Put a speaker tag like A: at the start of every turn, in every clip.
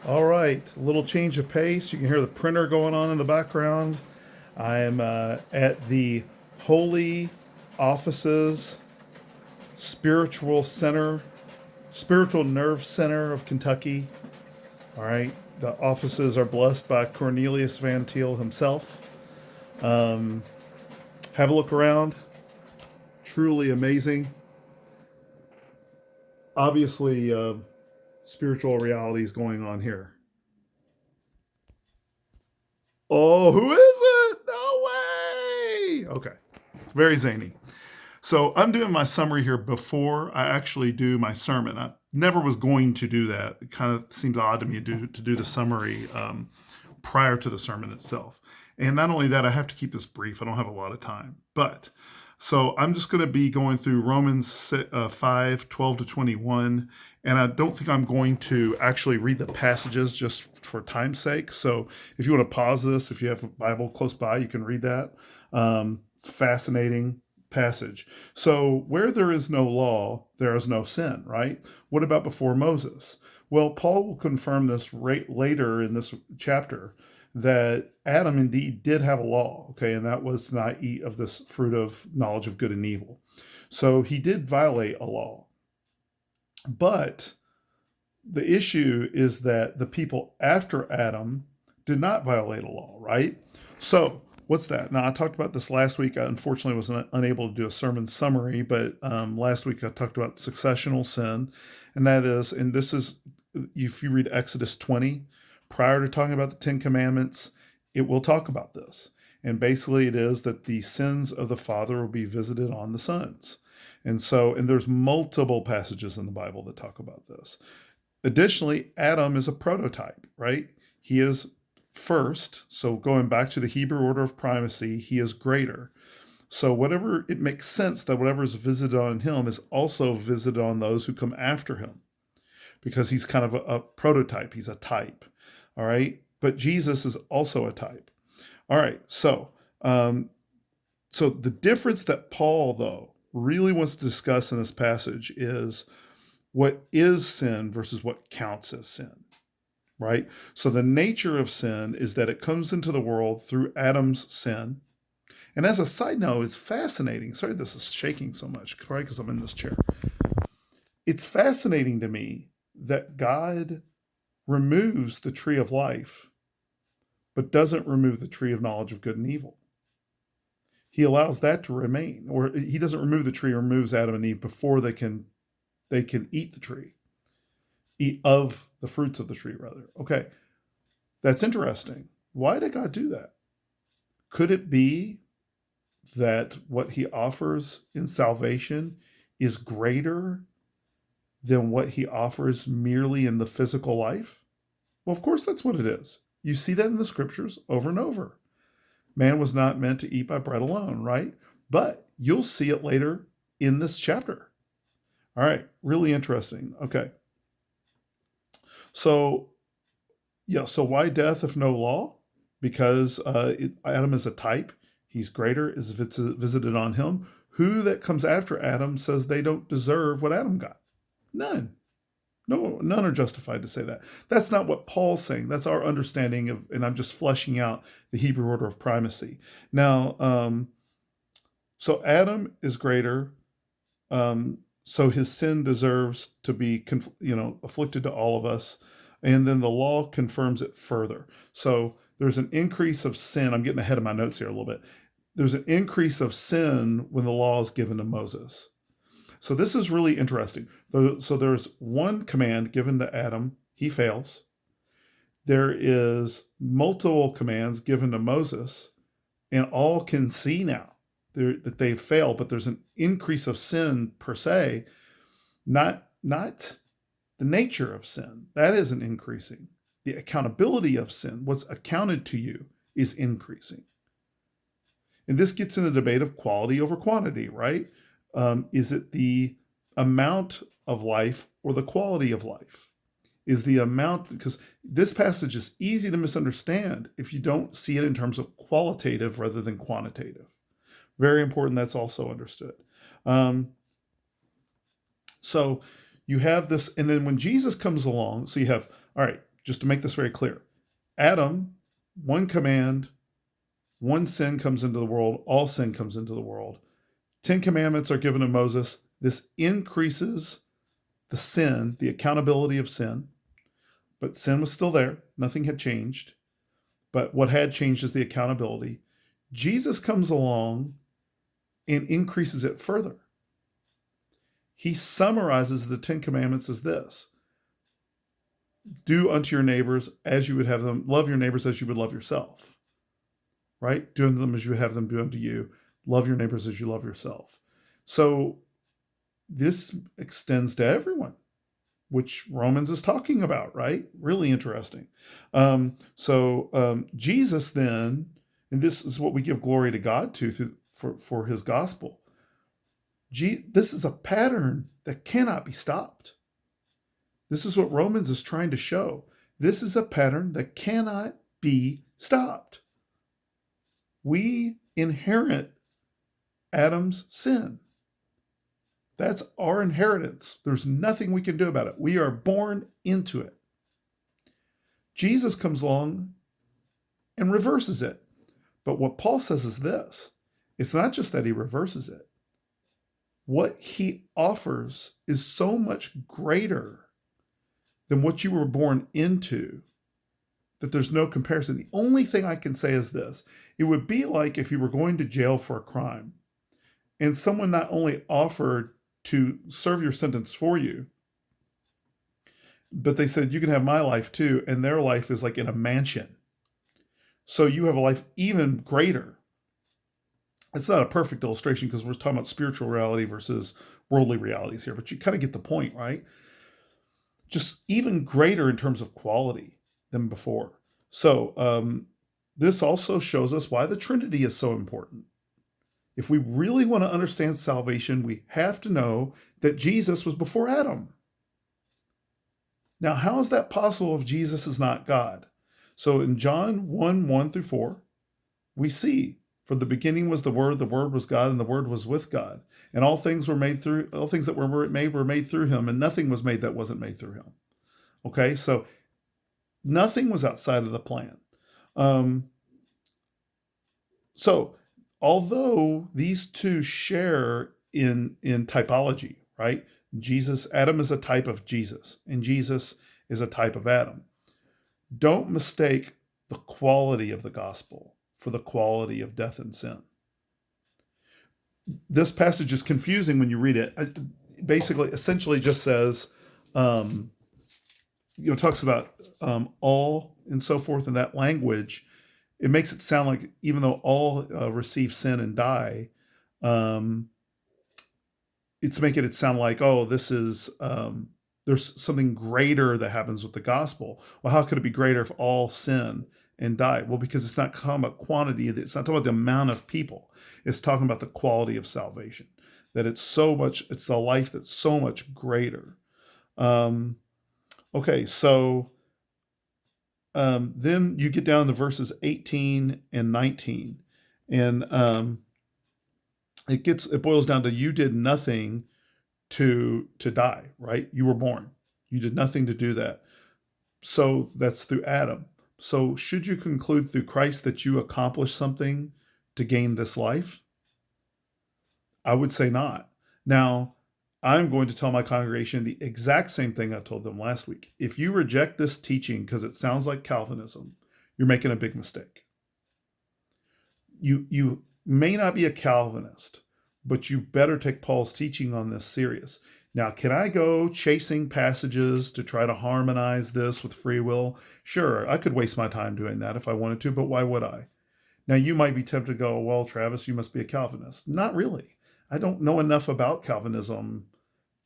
A: All right, a little change of pace. You can hear the printer going on in the background. I'm at the Holy Offices Spiritual Center, Spiritual Nerve Center of Kentucky. All right, the offices are blessed by Cornelius Van Til himself. Have a look around. Truly amazing. Obviously, spiritual realities going on here. Oh, who is it? No way! Okay, very zany. So I'm doing my summary here before I actually do my sermon. I never was going to do that. It kind of seems odd to me to do the summary prior to the sermon itself. And not only that, I have to keep this brief. I don't have a lot of time. But so I'm just going to be going through Romans 5, 12 to 21. And I don't think I'm going to actually read the passages just for time's sake. So if you want to pause this, if you have a Bible close by, you can read that. It's fascinating passage. So where there is no law, there is no sin, right? What about before Moses? Well, Paul will confirm this later in this chapter that Adam indeed did have a law, okay, and that was to not eat of this fruit of knowledge of good and evil. So he did violate a law. But the issue is that the people after Adam did not violate a law, right? So what's that? Now, I talked about this last week. I unfortunately was unable to do a sermon summary, but last week I talked about successional sin. And that is, and this is, if you read Exodus 20, prior to talking about the Ten Commandments, it will talk about this. And basically it is that the sins of the father will be visited on the sons. And so, and there's multiple passages in the Bible that talk about this. Additionally, Adam is a prototype, right? He is first. So going back to the Hebrew order of primacy, he is greater. So whatever, it makes sense that whatever is visited on him is also visited on those who come after him, because he's kind of a prototype. He's a type. All right. But Jesus is also a type. All right. So the difference that Paul, though, really wants to discuss in this passage is what is sin versus what counts as sin, right? So the nature of sin is that it comes into the world through Adam's sin. And as a side note, it's fascinating. Sorry, this is shaking so much, right? Because I'm in this chair. It's fascinating to me that God removes the tree of life, but doesn't remove the tree of knowledge of good and evil. He allows that to remain, or he doesn't remove the tree, removes Adam and Eve before they can eat the tree, eat of the fruits of the tree, rather. Okay, that's interesting. Why did God do that? Could it be that what he offers in salvation is greater than what he offers merely in the physical life? Well, of course, that's what it is. You see that in the scriptures over and over. Man was not meant to eat by bread alone, right? But you'll see it later in this chapter. All right, really interesting. Okay. So, yeah, so why death if no law? Because Adam is a type. He's greater, is visited on him. Who that comes after Adam says they don't deserve what Adam got? None. No, none are justified to say that. That's not what Paul's saying. That's our understanding of, and I'm just fleshing out the Hebrew order of primacy. Now, so Adam is greater, so his sin deserves to be, afflicted to all of us, and then the law confirms it further. So there's an increase of sin. I'm getting ahead of my notes here a little bit. There's an increase of sin when the law is given to Moses. So this is really interesting. So there's one command given to Adam. He fails. There is multiple commands given to Moses, and all can see now that they fail, but there's an increase of sin per se, not the nature of sin. That isn't increasing. The accountability of sin, what's accounted to you, is increasing. And this gets in a debate of quality over quantity, right? Is it the amount of life or the quality of life? Is the amount, because this passage is easy to misunderstand if you don't see it in terms of qualitative rather than quantitative. Very important that's also understood. So you have this, and then when Jesus comes along, so you have, all right, just to make this very clear, Adam, one command, one sin comes into the world, all sin comes into the world. 10 commandments are given to Moses. This increases the sin, the accountability of sin, but sin was still there. Nothing had changed. But what had changed is the accountability. Jesus comes along and increases it further. He summarizes the 10 commandments as this: do unto your neighbors as you would have them, love your neighbors as you would love yourself, right? Do unto them as you would have them do unto you, love your neighbors as you love yourself. So this extends to everyone, which Romans is talking about, right? Really interesting. Jesus then, and this is what we give glory to God to for his gospel. This is a pattern that cannot be stopped. This is what Romans is trying to show. This is a pattern that cannot be stopped. We inherit Adam's sin. That's our inheritance. There's nothing we can do about it. We are born into it. Jesus comes along and reverses it. But what Paul says is this: it's not just that he reverses it. What he offers is so much greater than what you were born into that there's no comparison. The only thing I can say is this: it would be like if you were going to jail for a crime and someone not only offered to serve your sentence for you, but they said, you can have my life too, and their life is like in a mansion. So you have a life even greater. It's not a perfect illustration because we're talking about spiritual reality versus worldly realities here, but you kind of get the point, right? Just even greater in terms of quality than before. So this also shows us why the Trinity is so important. If we really want to understand salvation, we have to know that Jesus was before Adam. Now, how is that possible if Jesus is not God? So in John 1:1-4, we see, for the beginning was the Word was God, and the Word was with God. And all things that were made through him, and nothing was made that wasn't made through him. Okay, so nothing was outside of the plan. So although these two share in typology, right? Adam is a type of Jesus, and Jesus is a type of Adam. Don't mistake the quality of the gospel for the quality of death and sin. This passage is confusing when you read it. Essentially just says, talks about all and so forth in that language. It makes it sound like even though all receive sin and die, it's making it sound like, this is, there's something greater that happens with the gospel. Well, how could it be greater if all sin and die? Well, because it's not talking about quantity. It's not talking about the amount of people. It's talking about the quality of salvation, that it's the life that's so much greater. Okay, so then you get down to verses 18 and 19, and it boils down to, you did nothing to die, right? You were born. You did nothing to do that. So that's through Adam. So should you conclude through Christ that you accomplished something to gain this life? I would say not. Now, I'm going to tell my congregation the exact same thing I told them last week. If you reject this teaching because it sounds like Calvinism, you're making a big mistake. You may not be a Calvinist, but you better take Paul's teaching on this serious. Now, can I go chasing passages to try to harmonize this with free will? Sure, I could waste my time doing that if I wanted to, but why would I? Now, you might be tempted to go, well, Travis, you must be a Calvinist. Not really. I don't know enough about Calvinism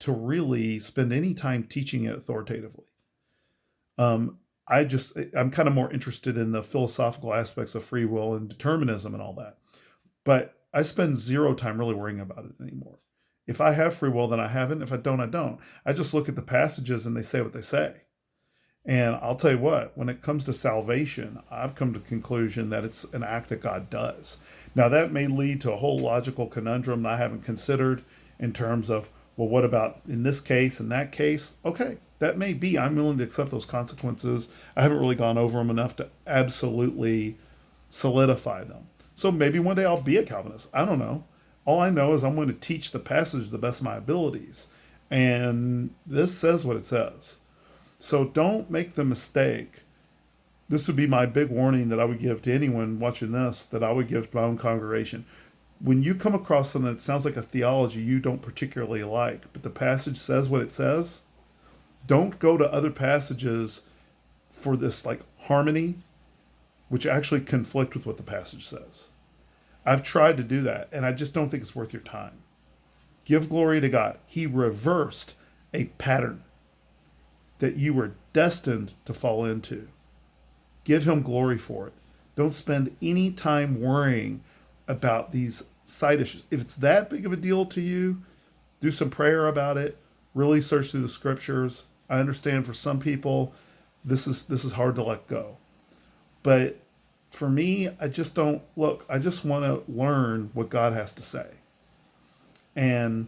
A: to really spend any time teaching it authoritatively. I'm kind of more interested in the philosophical aspects of free will and determinism and all that. But I spend zero time really worrying about it anymore. If I have free will, then I have it. If I don't, I don't. I just look at the passages and they say what they say. And I'll tell you what, when it comes to salvation, I've come to the conclusion that it's an act that God does. Now, that may lead to a whole logical conundrum that I haven't considered in terms of Well, what about in this case, in that case? Okay, that may be. I'm willing to accept those consequences. I haven't really gone over them enough to absolutely solidify them. So maybe one day I'll be a Calvinist. I don't know. All I know is I'm going to teach the passage to the best of my abilities. And this says what it says. So don't make the mistake. This would be my big warning that I would give to anyone watching this, that I would give to my own congregation. When you come across something that sounds like a theology you don't particularly like, but the passage says what it says, don't go to other passages for this like harmony, which actually conflict with what the passage says. I've tried to do that, and I just don't think it's worth your time. Give glory to God. He reversed a pattern that you were destined to fall into. Give him glory for it. Don't spend any time worrying about these side issues. If it's that big of a deal to you, do some prayer about it. Really search through the scriptures. I understand for some people, this is hard to let go. But for me, I just don't look. I just want to learn what God has to say, and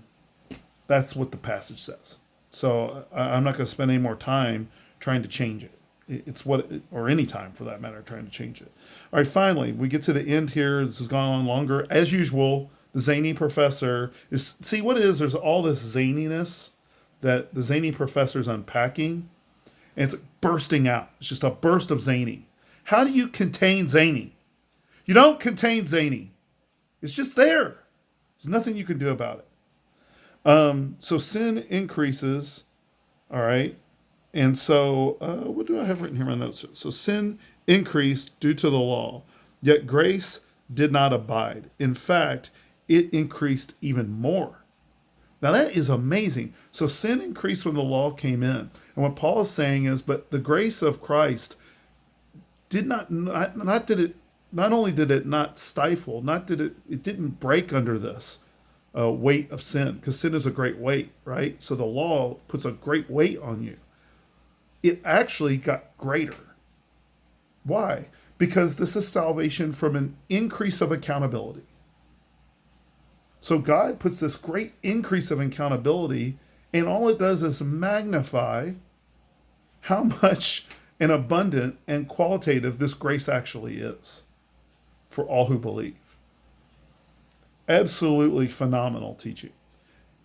A: that's what the passage says. So I'm not going to spend any more time trying to change it. It's what, or any time for that matter, trying to change it. All right, finally, we get to the end here. This has gone on longer. As usual, the zany professor is, see what it is, there's all this zaniness that the zany professor is unpacking, and it's bursting out. It's just a burst of zany. How do you contain zany? You don't contain zany. It's just there. There's nothing you can do about it. So sin increases, all right? And so, what do I have written here in my notes? So sin increased due to the law, yet grace did not abide. In fact, it increased even more. Now that is amazing. So sin increased when the law came in. And what Paul is saying is, but the grace of Christ did not only did it not stifle, it didn't break under this weight of sin, because sin is a great weight, right? So the law puts a great weight on you. It actually got greater. Why? Because this is salvation from an increase of accountability. So God puts this great increase of accountability, and all it does is magnify how much and abundant and qualitative this grace actually is for all who believe. Absolutely phenomenal teaching.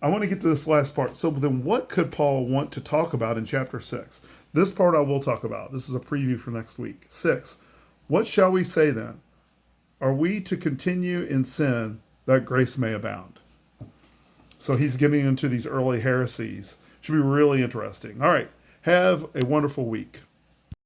A: I want to get to this last part. So then what could Paul want to talk about in chapter 6? This part I will talk about. This is a preview for next week. 6. What shall we say then? Are we to continue in sin that grace may abound? So he's getting into these early heresies. Should be really interesting. All right. Have a wonderful week.